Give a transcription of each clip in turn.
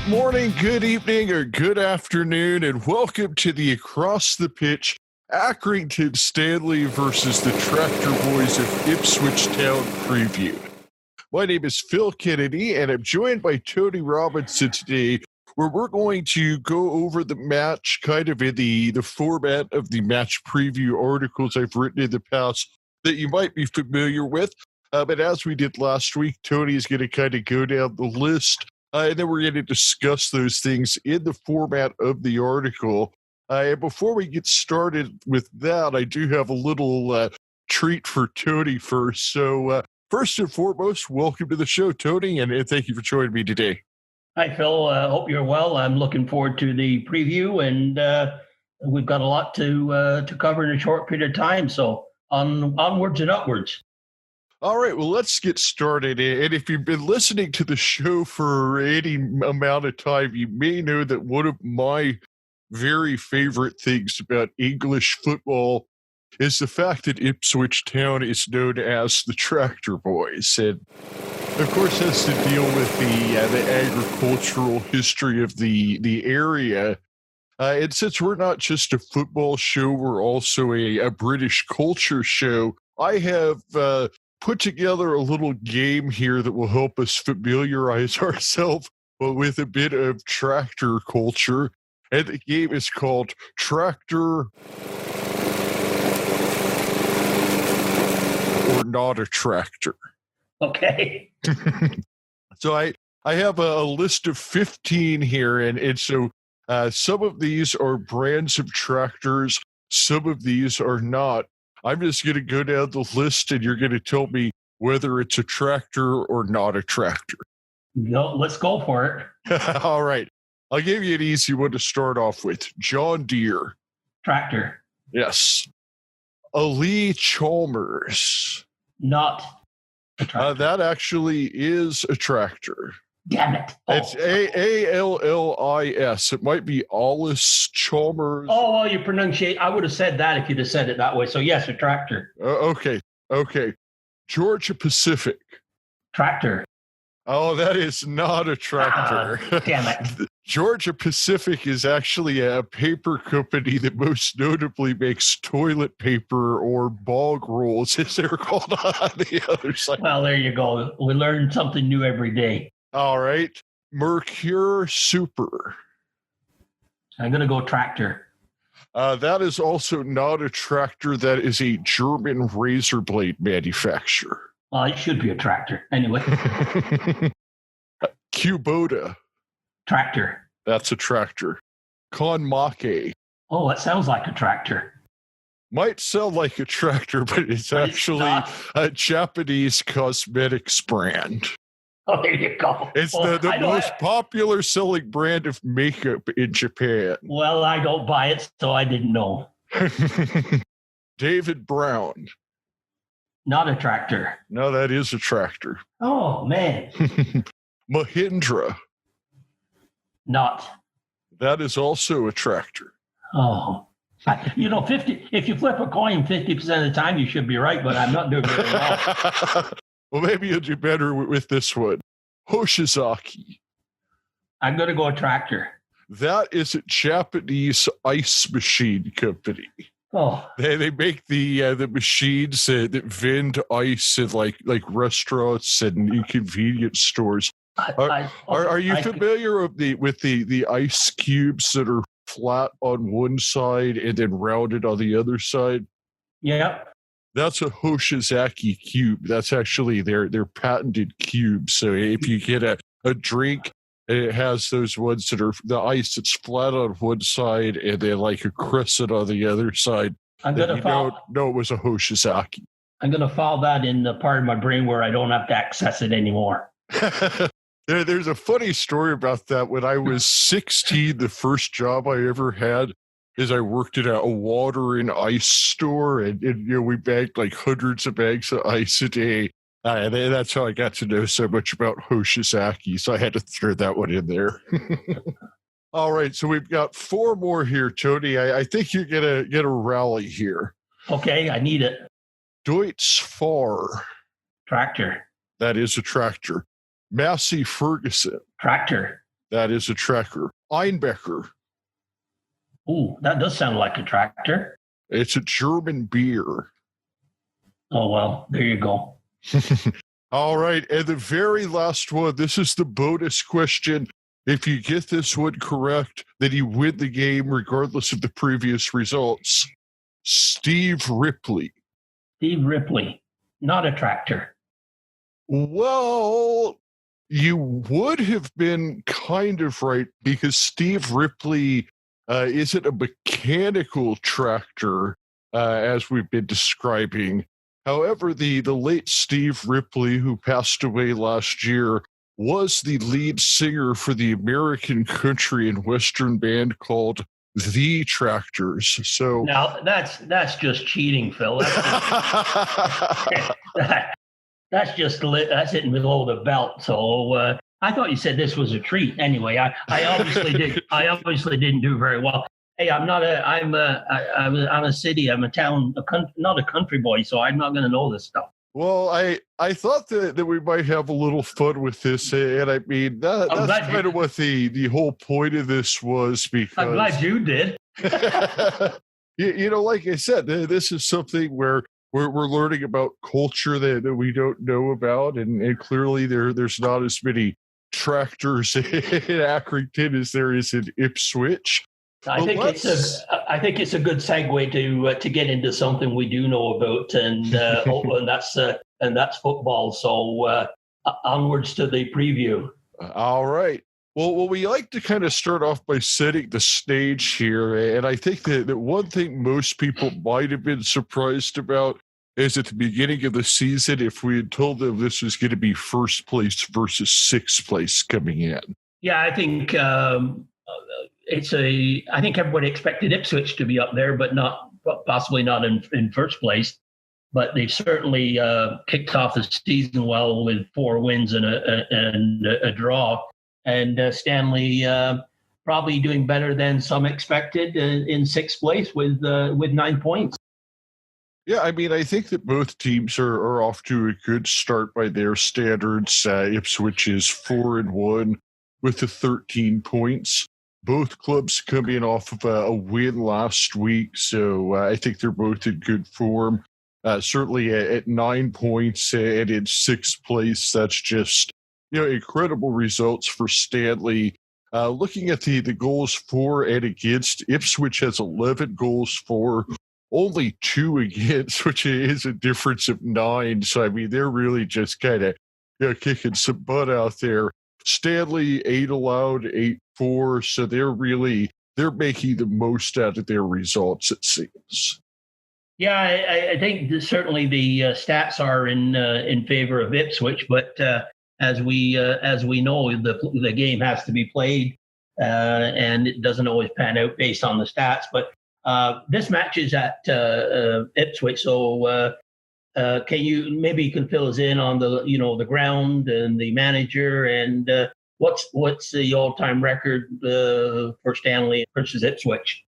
morning, good evening, or good afternoon, and welcome to the Across the Pitch Accrington Stanley versus the Tractor Boys of Ipswich Town preview. My name is Phil Kennedy, and I'm joined by Tony Robinson today, where we're going to go over the match kind of in the format of the match preview articles I've written in the past that you might be familiar with. But as we did last week, Tony is going to kind of go down the list. And then we're going to discuss those things in the format of the article. And before we get started with that, I do have a little treat for Tony first. So first and foremost, welcome to the show, Tony, and thank you for joining me today. Hi, Phil. Hope you're well. I'm looking forward to the preview, and we've got a lot to cover in a short period of time. So onwards and upwards. All right, well, let's get started. And if you've been listening to the show for any amount of time, you may know that one of my very favorite things about English football is the fact that Ipswich Town is known as the Tractor Boys. And, of course, has to deal with the agricultural history of the area. And since we're not just a football show, we're also a British culture show, I have put together a little game here that will help us familiarize ourselves with a bit of tractor culture. And the game is called Tractor or Not a Tractor. Okay. So I have a list of 15 here, and so some of these are brands of tractors, some of these are not. I'm just going to go down the list, and you're going to tell me whether it's a tractor or not a tractor. No, let's go for it. All right. I'll give you an easy one to start off with. John Deere. Tractor. Yes. Ali Chalmers. Not a tractor. That actually is a tractor. Damn it. Oh. It's Allis. It might be Allis Chalmers. Oh, well, you pronunciate. I would have said that if you'd have said it that way. So, yes, a tractor. Okay. Georgia Pacific. Tractor. Oh, that is not a tractor. Damn it. Georgia Pacific is actually a paper company that most notably makes toilet paper or bog rolls, as they're called on the other side. Well, there you go. We learn something new every day. All right. Mercure Super. I'm going to go tractor. That is also not a tractor. That is a German razor blade manufacturer. Well, it should be a tractor. Anyway. Kubota. Tractor. That's a tractor. Konmake. Oh, that sounds like a tractor. Might sound like a tractor, but it's actually a Japanese cosmetics brand. Oh, there you go. It's the most popular selling brand of makeup in Japan. Well, I don't buy it, so I didn't know. David Brown. Not a tractor. No, that is a tractor. Oh, man. Mahindra. Not. That is also a tractor. Oh. 50. If you flip a coin 50% of the time, you should be right, but I'm not doing very well. Well, maybe you'll do better with this one. Hoshizaki. I'm going to go a tractor. That is a Japanese ice machine company. Oh. They make the machines that vend ice in like restaurants and convenience stores. Are you familiar with the ice cubes that are flat on one side and then rounded on the other side? Yeah. That's a Hoshizaki cube. That's actually their patented cube. So if you get a drink and it has those ones that are the ice that's flat on one side and then like a crescent on the other side, know it was a Hoshizaki. I'm going to file that in the part of my brain where I don't have to access it anymore. There's a funny story about that. When I was 16, the first job I ever had is I worked at a water and ice store, and we bagged like hundreds of bags of ice a day. And that's how I got to know so much about Hoshizaki. So I had to throw that one in there. All right, so we've got 4 more here, Tony. I think you're gonna get a rally here. Okay, I need it. Deutz Fahr. Tractor. That is a tractor. Massey Ferguson. Tractor. That is a tractor. Einbecker. Ooh, that does sound like a tractor. It's a German beer. Oh, well, there you go. All right. And the very last one, this is the bonus question. If you get this one correct, then you win the game regardless of the previous results. Steve Ripley. Steve Ripley, not a tractor. Well, you would have been kind of right because Steve Ripley isn't a mechanical tractor, as we've been describing. However, the late Steve Ripley, who passed away last year, was the lead singer for the American country and western band called The Tractors. So now that's just cheating, Phil. That's hitting below the belt. So I thought you said this was a treat. Anyway, I obviously did. I obviously didn't do very well. Hey, I'm a city. I'm a town. Not a country boy. So I'm not going to know this stuff. Well, I thought that we might have a little fun with this, and I mean that's kind of what the whole point of this was. Because I'm glad you did. Like I said, this is something where we're learning about culture that we don't know about, and clearly there's not as many tractors in Accrington as there is in Ipswich. I think it's a good segue to get into something we do know about, and that's football. So onwards to the preview. All right. Well, we like to kind of start off by setting the stage here, and I think that one thing most people might have been surprised about is at the beginning of the season if we had told them this was going to be first place versus sixth place coming in. Yeah, I think. I think everybody expected Ipswich to be up there, but possibly not in first place. But they've certainly kicked off the season well with 4 wins and a draw. And Stanley probably doing better than some expected in sixth place with 9 points. Yeah, I mean, I think that both teams are off to a good start by their standards. Ipswich is 4-1 with the 13 points. Both clubs coming off of a win last week, so I think they're both in good form. Certainly at 9 points and in sixth place, that's just incredible results for Stanley. Looking at the goals for and against, Ipswich has 11 goals for, only 2 against, which is a difference of 9. So I mean, they're really just kind of kicking some butt out there. Stanley 8 allowed, 8-4, so they're making the most out of their results, it seems. Yeah, I think certainly the stats are in favor of Ipswich, but as we know, the game has to be played, and it doesn't always pan out based on the stats. But this match is at Ipswich, so. You can fill us in on the ground and the manager and what's the all-time record for Stanley versus Ipswich?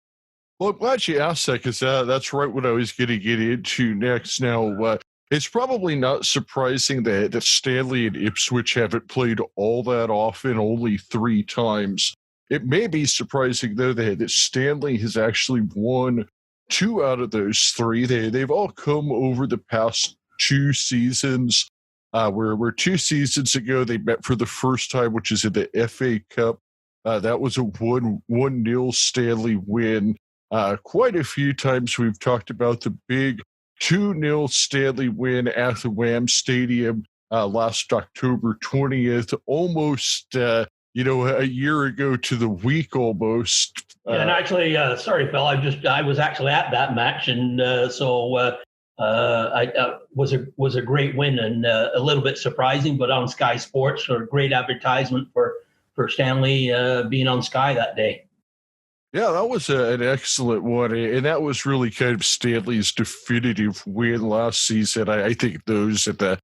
Well, I'm glad you asked that because that's right what I was going to get into next. Now, it's probably not surprising that Stanley and Ipswich haven't played all that often, only 3 times. It may be surprising, though, that Stanley has actually won 2 out of those 3. They've all come over the past 2 seasons, where 2 seasons ago they met for the first time, which is in the FA Cup. That was a 1-0 Stanley win. Quite a few times we've talked about the big 2-0 Stanley win at the Wham Stadium last October 20th, almost a year ago to the week almost. And actually, sorry, Phil, I was actually at that match, and so was a great win and a little bit surprising, but on Sky Sports, so a great advertisement for Stanley being on Sky that day. Yeah, that was an excellent one, and that was really kind of Stanley's definitive win last season. I think those at the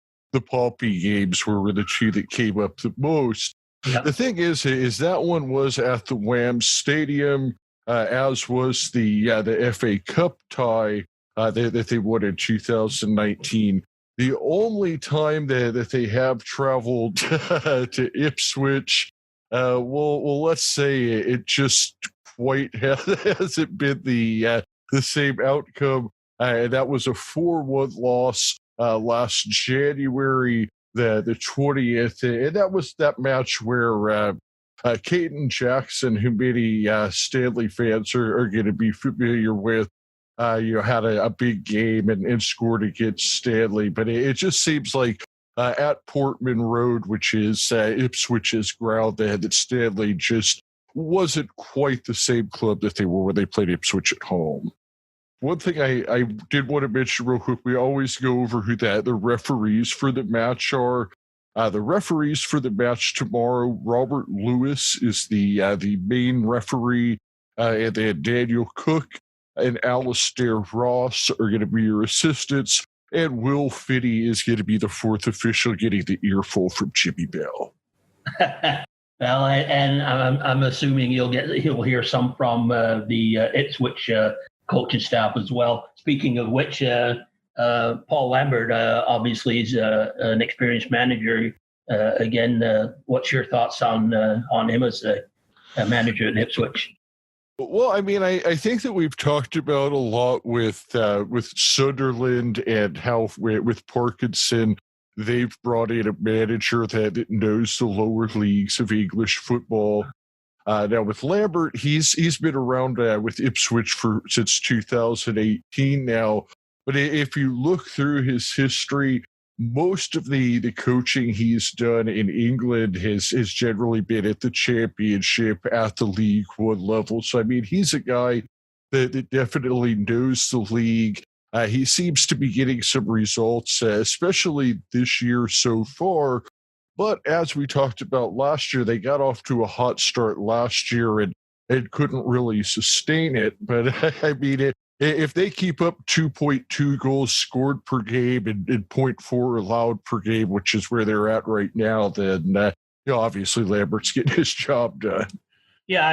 Poppy games were the 2 that came up the most. Yep. The thing is that one was at the Wham Stadium, as was the FA Cup tie that they won in 2019. The only time that they have traveled to Ipswich Well, let's say it just quite hasn't been the same outcome. That was a 4-1 loss last January, the 20th, and that was that match where Caden Jackson, who many Stanley fans are going to be familiar with, had a big game and scored against Stanley. But it just seems like at Portman Road, which is Ipswich's ground, that Stanley just wasn't quite the same club that they were when they played Ipswich at home. One thing I did want to mention real quick, we always go over who the referees for the match are. The referees for the match tomorrow, Robert Lewis is the main referee, and then Daniel Cook and Alistair Ross are going to be your assistants, and Will Finney is going to be the fourth official, getting the earful from Jimmy Bell. Well, and I'm assuming he'll hear some from the Ipswich coaching staff as well. Speaking of which, Paul Lambert obviously is an experienced manager. Again, what's your thoughts on him as a manager at Ipswich? Well, I mean, I think that we've talked about a lot with Sunderland and how with Parkinson, they've brought in a manager that knows the lower leagues of English football. Now with Lambert, he's been around with Ipswich since 2018 now. But if you look through his history, most of the coaching he's done in England has generally been at the Championship, at the League One level. So, I mean, he's a guy that definitely knows the league. He seems to be getting some results, especially this year so far. But as we talked about last year, they got off to a hot start last year and couldn't really sustain it. But, I mean, if they keep up 2.2 goals scored per game and 0.4 allowed per game, which is where they're at right now, then obviously Lambert's getting his job done. Yeah,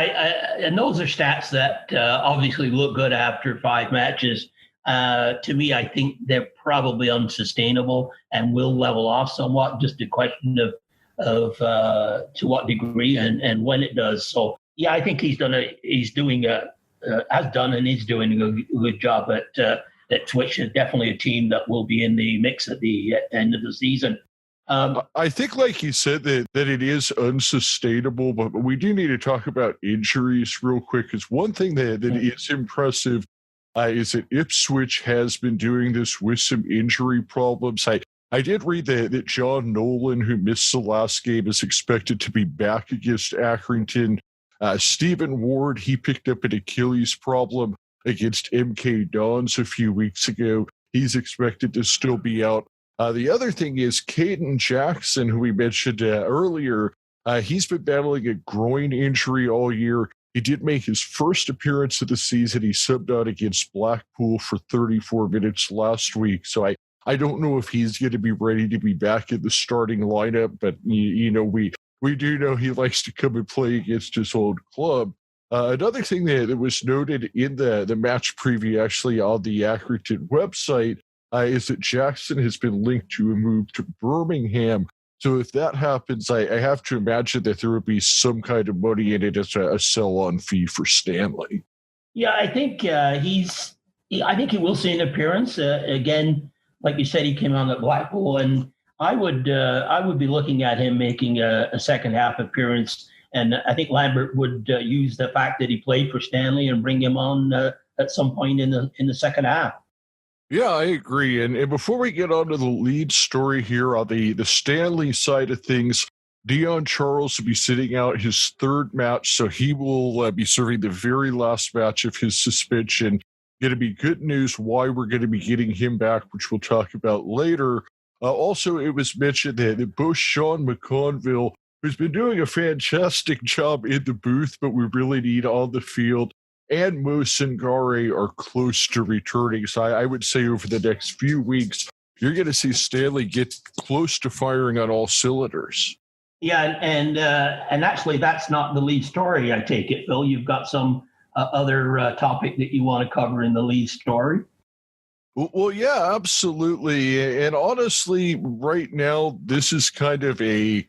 and those are stats that obviously look good after 5 matches. To me, I think they're probably unsustainable and will level off somewhat. Just a question of to what degree and when it does. So yeah, I think he's doing a good job at Ipswich. Is definitely a team that will be in the mix at the end of the season. I think, like you said, that it is unsustainable, but we do need to talk about injuries real quick. Because one thing that is impressive is that Ipswich has been doing this with some injury problems. I did read that John Nolan, who missed the last game, is expected to be back against Accrington. Stephen Ward, he picked up an Achilles problem against MK Dons a few weeks ago. He's expected to still be out. The other thing is Caden Jackson, who we mentioned earlier, he's been battling a groin injury all year. He did make his first appearance of the season. He subbed out against Blackpool for 34 minutes last week. So I don't know if he's going to be ready to be back in the starting lineup, but we do know he likes to come and play against his old club. Another thing that was noted in the match preview, actually on the Accrington website, is that Jackson has been linked to a move to Birmingham. So if that happens, I have to imagine that there would be some kind of money in it as a sell-on fee for Stanley. Yeah, I think I think he will see an appearance again. Like you said, he came on at Blackpool, and I would be looking at him making a second half appearance. And I think Lambert would use the fact that he played for Stanley and bring him on at some point in the second half. Yeah, I agree. And before we get on to the lead story here on the Stanley side of things, Dion Charles will be sitting out his third match, so he will be serving the very last match of his suspension. Going to be good news why we're going to be getting him back, which we'll talk about later. Also, it was mentioned that both Sean McConville, who's been doing a fantastic job in the booth, but we really need on the field, and Mo Singare are close to returning. So I would say over the next few weeks, you're going to see Stanley get close to firing on all cylinders. Yeah, and actually, that's not the lead story, I take it, Phil. You've got some other topic that you want to cover in the lead story. Well, yeah, absolutely. And honestly, right now, this is kind of a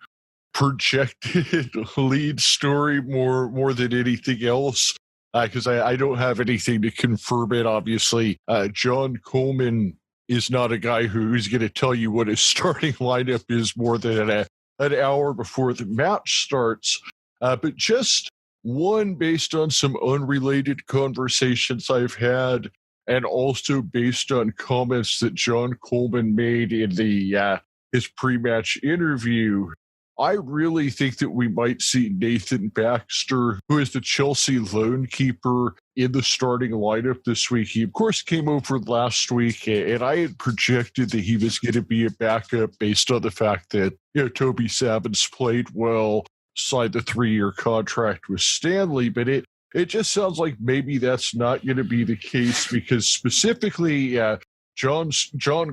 projected lead story more than anything else, because I don't have anything to confirm it. Obviously, John Coleman is not a guy who's going to tell you what his starting lineup is more than an hour before the match starts. But just one, based on some unrelated conversations I've had, and also based on comments that John Coleman made in the his pre-match interview, I really think that we might see Nathan Baxter, who is the Chelsea lone keeper, in the starting lineup this week. He, of course, came over last week, and I had projected that he was going to be a backup based on the fact that, Toby Savins played well, signed the 3-year contract with Stanley, but it just sounds like maybe that's not going to be the case, because specifically John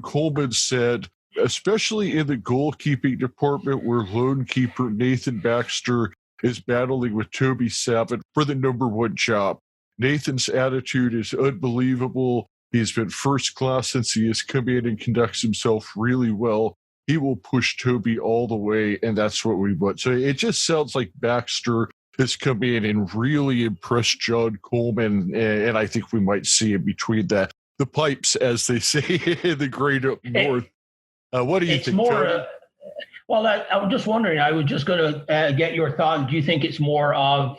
Coleman said, especially in the goalkeeping department where lone keeper Nathan Baxter is battling with Toby Savin for the number one job. Nathan's attitude is unbelievable. He's been first class since he has come in and conducts himself really well. He will push Toby all the way, and that's what we want. So it just sounds like Baxter has come in and really impressed John Coleman, and I think we might see him between the pipes, as they say in the great up north. What do you think? Well, I was just wondering, I was just going to get your thought. Do you think it's more of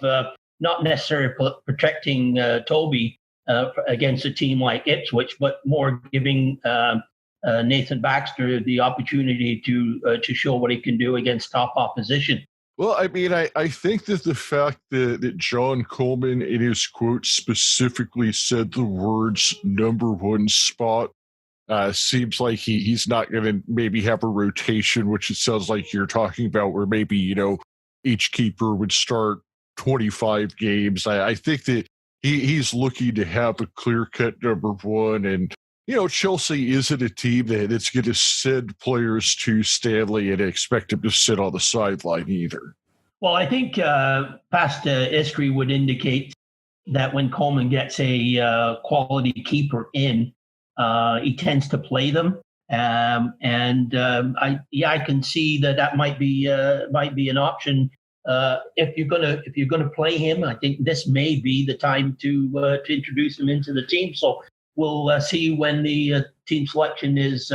not necessarily protecting Toby against a team like Ipswich, but more giving Nathan Baxter the opportunity to show what he can do against top opposition? Well, I mean, I think that the fact that John Coleman in his quote specifically said the words number one spot seems like he's not going to maybe have a rotation, which it sounds like you're talking about, where maybe, each keeper would start 25 games. I think that he's looking to have a clear-cut number one, and Chelsea isn't a team that's going to send players to Stanley and expect him to sit on the sideline either. Well, I think past history would indicate that when Coleman gets a quality keeper in, he tends to play them, I can see that might be an option. If you're gonna play him, I think this may be the time to introduce him into the team. So we'll see when the team selection is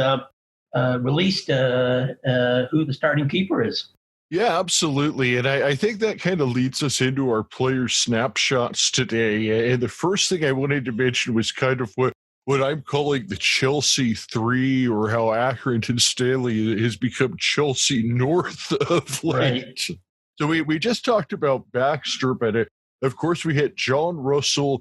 released who the starting keeper is. Yeah, absolutely. And I think that kind of leads us into our player snapshots today. And the first thing I wanted to mention was kind of what I'm calling the Chelsea 3, or how Accrington Stanley has become Chelsea North of late. Right. So we just talked about Baxter, but of course we had John Russell.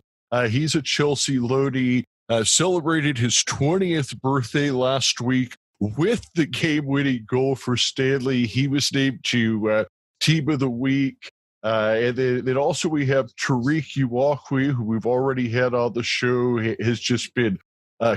He's a Chelsea loanee, celebrated his 20th birthday last week with the game-winning goal for Stanley. He was named to Team of the Week. And then also we have Tariq Uwakwe, who we've already had on the show, has just been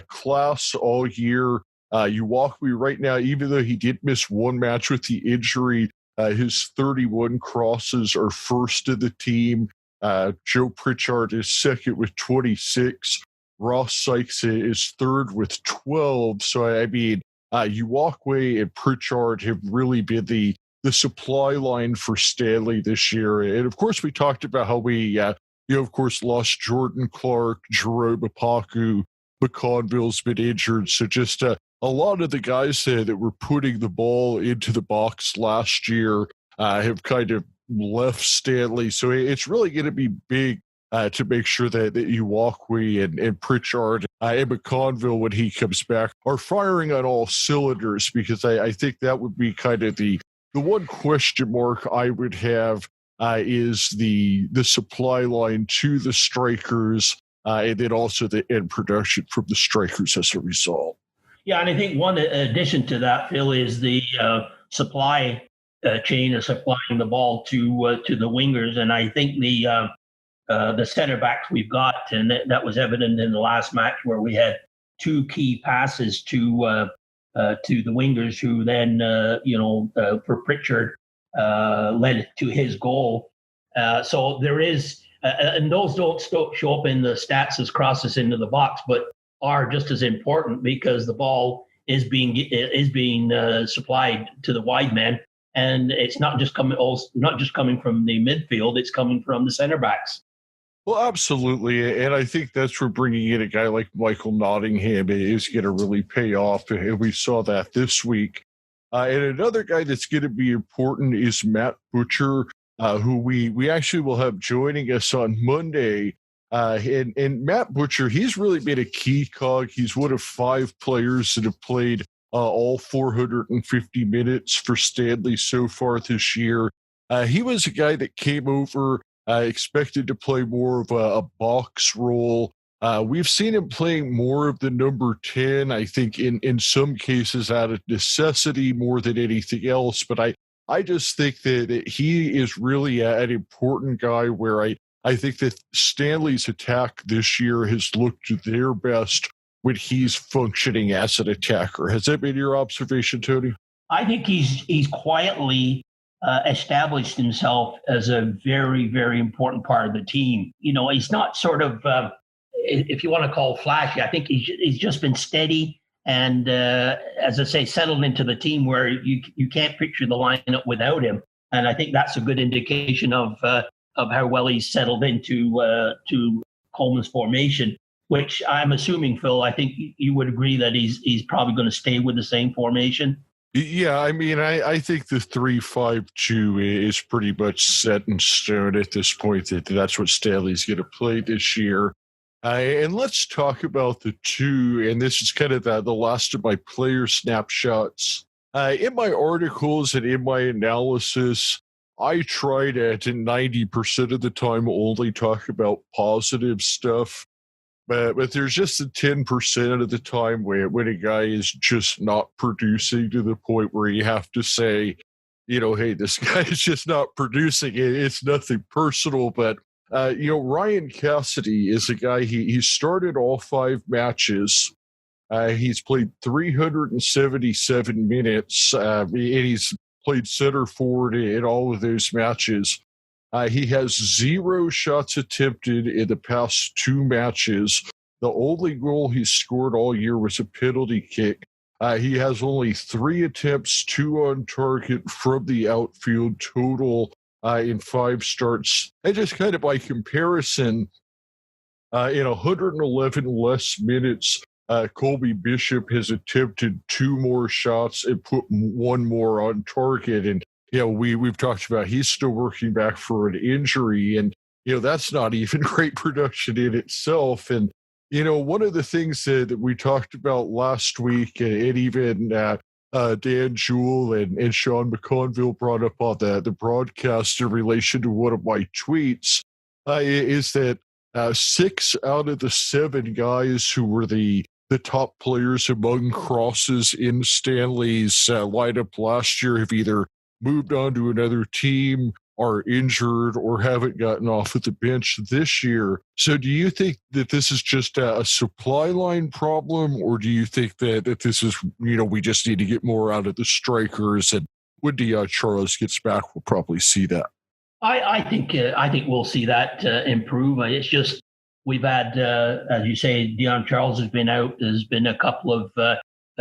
class all year. Uwakwe right now, even though he did miss one match with the injury, his 31 crosses are first of the team. Joe Pritchard is second with 26. Ross Sykes is third with 12. So, I mean, Uwakwe and Pritchard have really been the supply line for Stanley this year. And, of course, we talked about how we, of course, lost Jordan Clark, Jerome Apaku, McConville's been injured. So just a lot of the guys that were putting the ball into the box last year have kind of left Stanley. So it's really going to be big to make sure that Uwakwe and Pritchard and McConville, when he comes back, are firing on all cylinders, because I think that would be kind of the one question mark I would have is the supply line to the strikers, and then also the end production from the strikers as a result. Yeah, and I think one addition to that, Phil, is the supply chain of supplying the ball to the wingers, and I think the center backs we've got, and that was evident in the last match where we had two key passes to the wingers, who then for Pritchard led to his goal. So there is, and those don't show up in the stats as crosses into the box, but are just as important, because the ball is being supplied to the wide men, and it's not just coming from the midfield; it's coming from the center backs. Well, absolutely. And I think that's where bringing in a guy like Michael Nottingham is going to really pay off. And we saw that this week. And another guy that's going to be important is Matt Butcher, who we actually will have joining us on Monday. And Matt Butcher, he's really been a key cog. He's one of 5 players that have played all 450 minutes for Stanley so far this year. He was a guy that came over expected to play more of a box role. We've seen him playing more of the number 10, I think in some cases out of necessity more than anything else. But I just think that he is really an important guy where I think that Stanley's attack this year has looked their best when he's functioning as an attacker. Has that been your observation, Tony? I think he's quietly established himself as a very, very important part of the team. You know, he's not sort of, if you want to call flashy, I think he's just been steady and, as I say, settled into the team where you can't picture the lineup without him. And I think that's a good indication of how well he's settled into to Coleman's formation, which I'm assuming, Phil, I think you would agree that he's probably going to stay with the same formation. Yeah, I mean, I think the 3-5-2 is pretty much set in stone at this point. That's what Stanley's going to play this year. And let's talk about the 2, and this is kind of the last of my player snapshots. In my articles and in my analysis, I try to 90% of the time only talk about positive stuff. But there's just the 10% of the time when a guy is just not producing to the point where you have to say, you know, hey, this guy is just not producing. It's nothing personal. But, Ryan Cassidy is a guy, he started all 5 matches. He's played 377 minutes, and he's played center forward in all of those matches. He has 0 shots attempted in the past 2 matches. The only goal he's scored all year was a penalty kick. He has only 3 attempts, 2 on target from the outfield total in 5 starts. And just kind of by comparison, in 111 less minutes, Colby Bishop has attempted 2 more shots and put 1 more on target. And we've talked about he's still working back for an injury, and that's not even great production in itself. And one of the things that we talked about last week, and even Dan Jewell and Sean McConville brought up on the broadcast in relation to one of my tweets, is that 6 out of the 7 guys who were the top players among crosses in Stanley's lineup last year have either moved on to another team, are injured, or haven't gotten off of the bench this year. So do you think that this is just a supply line problem, or do you think that this is, we just need to get more out of the strikers, and when Charles gets back, we'll probably see that? I think we'll see that improve. It's just we've had, as you say, Dion Charles has been out. There's been a couple of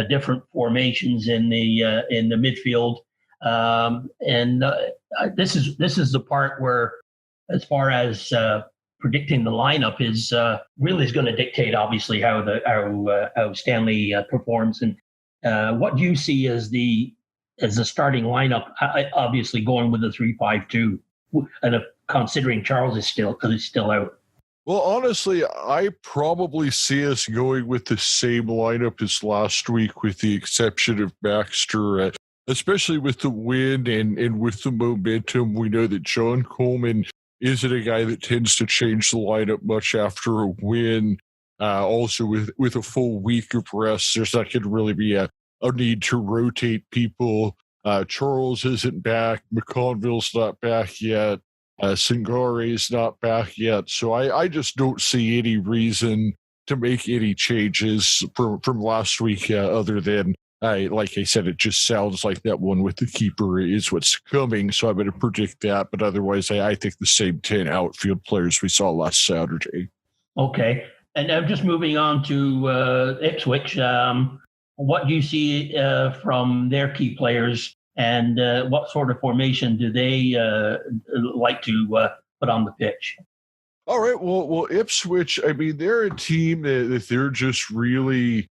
different formations in the midfield. This is the part where, as far as predicting the lineup, is really is going to dictate obviously how Stanley performs. And what do you see as the starting lineup? Obviously going with the 3-5-2, and considering Charles is still out. Well, honestly, I probably see us going with the same lineup as last week, with the exception of Baxter. Especially with the win and with the momentum, we know that John Coleman isn't a guy that tends to change the lineup much after a win. Also, with a full week of rest, there's not going to really be a need to rotate people. Charles isn't back. McConville's not back yet. Singare's not back yet. So I just don't see any reason to make any changes from last week other than, like I said, it just sounds like that one with the keeper is what's coming, so I'm going to predict that. But otherwise, I think the same 10 outfield players we saw last Saturday. Okay. And I'm just moving on to Ipswich. What do you see from their key players? and what sort of formation do they like to put on the pitch? All right. Well, Ipswich, I mean, they're a team that they're just really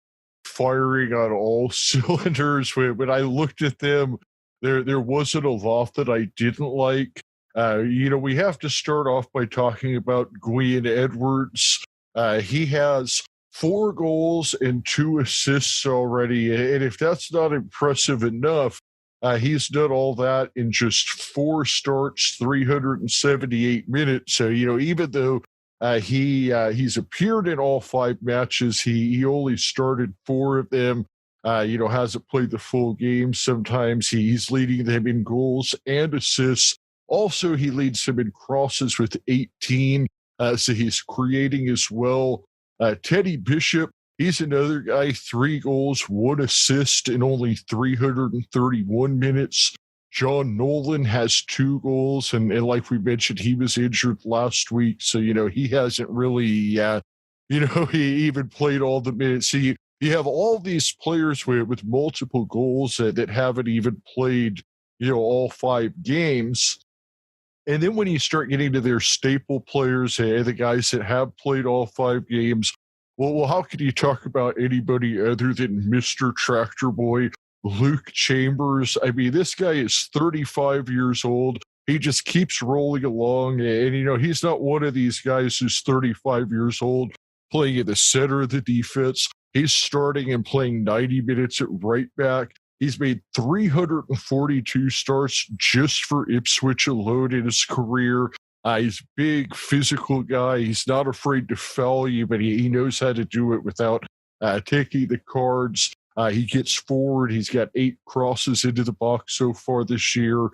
firing on all cylinders. When I looked at them, there wasn't a lot that I didn't like. We have to start off by talking about Gwion Edwards. He has 4 goals and 2 assists already. And if that's not impressive enough, he's done all that in just 4 starts, 378 minutes. So, even though he's appeared in all 5 matches, he only started 4 of them. Hasn't played the full game. Sometimes he's leading them in goals and assists. Also, he leads them in crosses with 18. So he's creating as well. Teddy Bishop, he's another guy, 3 goals, 1 assist in only 331 minutes. John Nolan has 2 goals, and like we mentioned, he was injured last week, so, he hasn't really, he even played all the minutes. So you have all these players with multiple goals that haven't even played, all 5 games. And then when you start getting to their staple players, the guys that have played all 5 games, well, how can you talk about anybody other than Mr. Tractor Boy, Luke Chambers? I mean, this guy is 35 years old. He just keeps rolling along. And, he's not one of these guys who's 35 years old playing in the center of the defense. He's starting and playing 90 minutes at right back. He's made 342 starts just for Ipswich alone in his career. He's a big, physical guy. He's not afraid to foul you, but he knows how to do it without taking the cards. He gets forward. He's got 8 crosses into the box so far this year,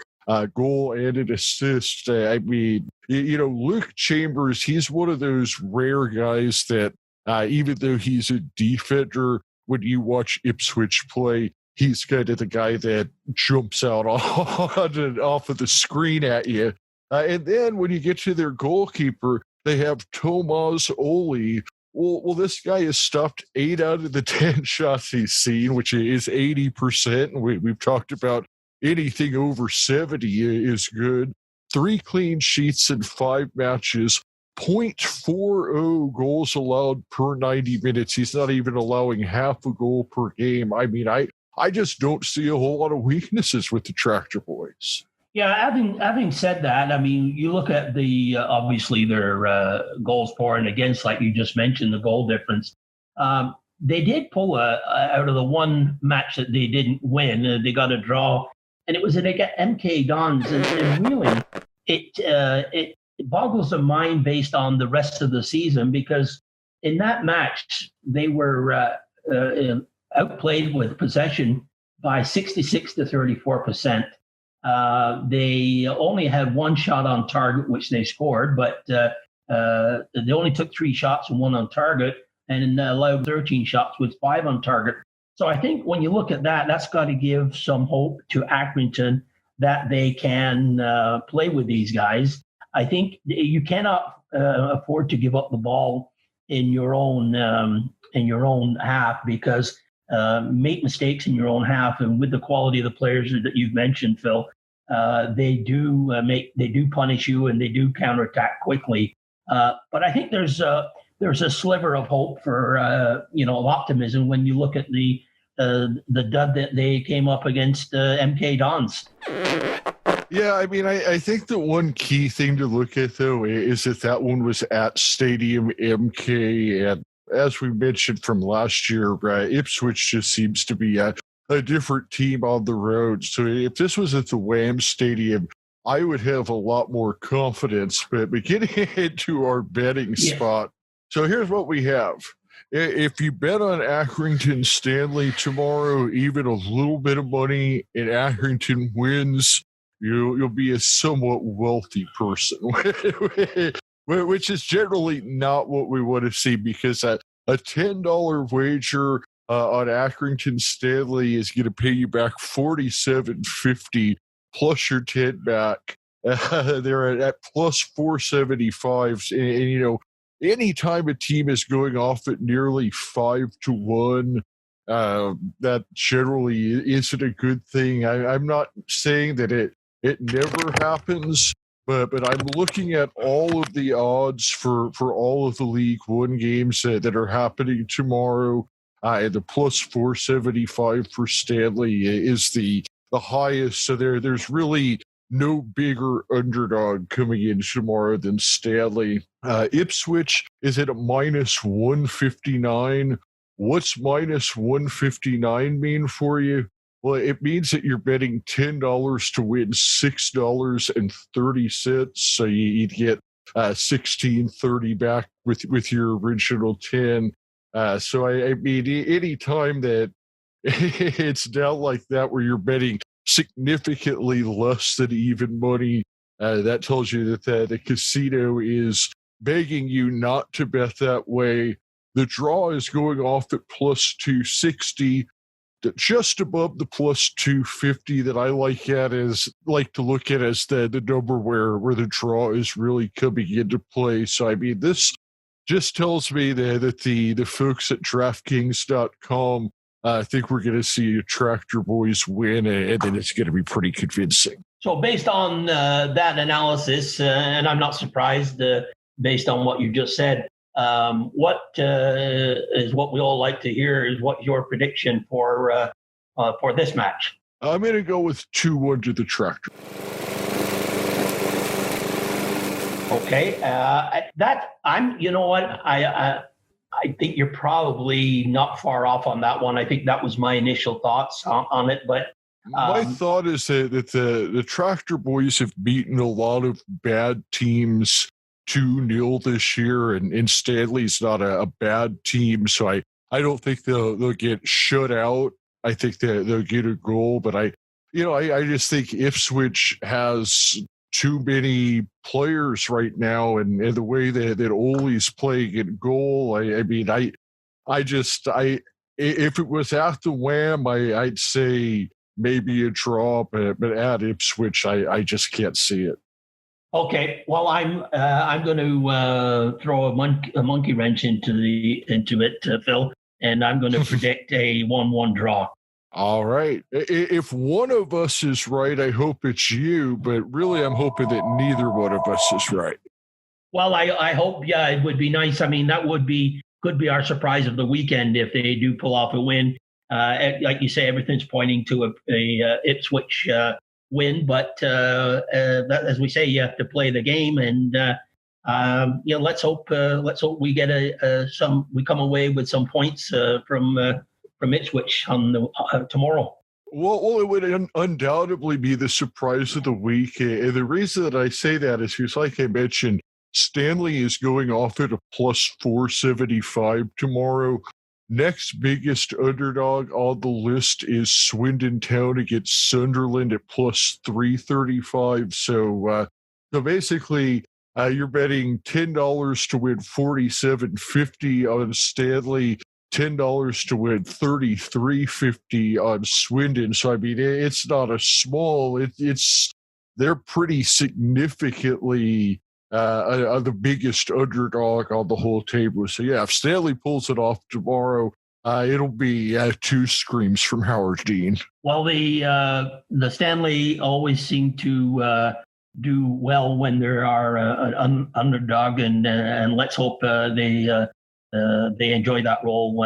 goal and an assist. Luke Chambers, he's one of those rare guys that even though he's a defender, when you watch Ipswich play, he's kind of the guy that jumps out off of the screen at you. And then when you get to their goalkeeper, they have Tomas Oli. Well, this guy has stopped 8 out of the 10 shots he's seen, which is 80%. And we've talked about anything over 70 is good. 3 clean sheets in 5 matches. 0.40 goals allowed per 90 minutes. He's not even allowing half a goal per game. I mean, I just don't see a whole lot of weaknesses with the Tractor Boys. Yeah, having said that, I mean, you look at the obviously their goals for and against, like you just mentioned, the goal difference. They did pull out of the one match that they didn't win. They got a draw, and it was against MK Dons. And really, it boggles the mind based on the rest of the season, because in that match they were outplayed with possession by 66 to 34%. They only had 1 shot on target, which they scored, but they only took 3 shots and 1 on target, and allowed 13 shots with 5 on target. So I think when you look at that, that's got to give some hope to Accrington that they can play with these guys. I think you cannot afford to give up the ball in your own half, because make mistakes in your own half, and with the quality of the players that you've mentioned, Phil, they do punish you, and they do counterattack quickly. But I think there's a sliver of hope for of optimism when you look at the dud that they came up against MK Dons. Yeah, I mean, I think the one key thing to look at, though, is that one was at Stadium MK, and as we mentioned from last year, Ipswich just seems to be a different team on the road. So if this was at the Wham Stadium, I would have a lot more confidence. But getting into our betting spot, so here's what we have. If you bet on Accrington Stanley tomorrow, even a little bit of money, and Accrington wins, you'll be a somewhat wealthy person, which is generally not what we want to see, because a $10 wager on Accrington Stanley is going to pay you back $47.50 plus your 10 back. They're at plus 475. And anytime a team is going off at nearly 5-1, That generally isn't a good thing. I'm not saying that it never happens, but I'm looking at all of the odds for all of the League One games that are happening tomorrow. And the plus 475 for Stanley is the highest. So there's really no bigger underdog coming in tomorrow than Stanley. Ipswich is at a minus 159. What's minus 159 mean for you? Well, it means that you're betting $10 to win $6.30. So you'd get $16.30 back with your original 10. So I mean, any time that it's down like that where you're betting significantly less than even money, that tells you that the casino is begging you not to bet that way. The draw is going off at plus 260, just above the plus 250 that I like to look at as the number where the draw is really coming into play. So I mean, this just tells me that the folks at DraftKings.com think we're going to see a Tractor Boys win, and then it's going to be pretty convincing. So based on that analysis, and I'm not surprised based on what you just said, what is what we all like to hear is what your prediction for this match? I'm going to go with 2-1 to the Tractor. Okay, you know what, I think you're probably not far off on that one. I think that was my initial thoughts on it, but my thought is that the Tractor Boys have beaten a lot of bad teams 2-0 this year, and Stanley's not a bad team, so I don't think they'll get shut out. I think that they'll get a goal, but I just think Ipswich has too many players right now, and the way that Ole's playing at goal, I mean, if it was at the Wham, I'd say maybe a draw, but at Ipswich, I just can't see it. Okay, well, I'm going to throw a monkey wrench into it, Phil, and I'm going to predict a 1-1 draw. All right. If one of us is right, I hope it's you, but really I'm hoping that neither one of us is right. Well, I hope, yeah, it would be nice. I mean, that could be our surprise of the weekend if they do pull off a win. Like you say, everything's pointing to a Ipswich win, but as we say, you have to play the game, and let's hope we get we come away with some points from Ipswich on tomorrow. Well, it would undoubtedly be the surprise of the week, and the reason that I say that is because, like I mentioned, Stanley is going off at a plus 475 tomorrow. Next biggest underdog on the list is Swindon Town against Sunderland at plus 335. So basically, you're betting $10 to win $47.50 on Stanley, $10 to win $33.50 on Swindon. So I mean, it's not a small. They're pretty significantly the biggest underdog on the whole table. So yeah, if Stanley pulls it off tomorrow, it'll be 2 screams from Howard Dean. Well, the Stanley always seem to do well when there are an underdog, and let's hope they enjoy that role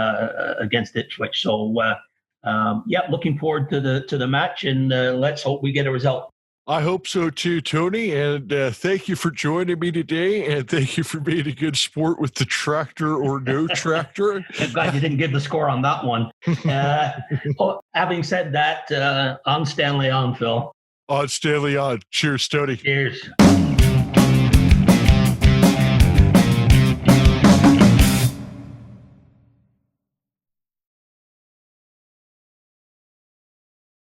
against Ipswich. So looking forward to the match, and let's hope we get a result. I hope so too, Tony, and thank you for joining me today, and thank you for being a good sport with the tractor or no tractor. I'm glad you didn't give the score on that one. Having said that, on Stanley on, Phil. On Stanley on. Cheers, Tony. Cheers.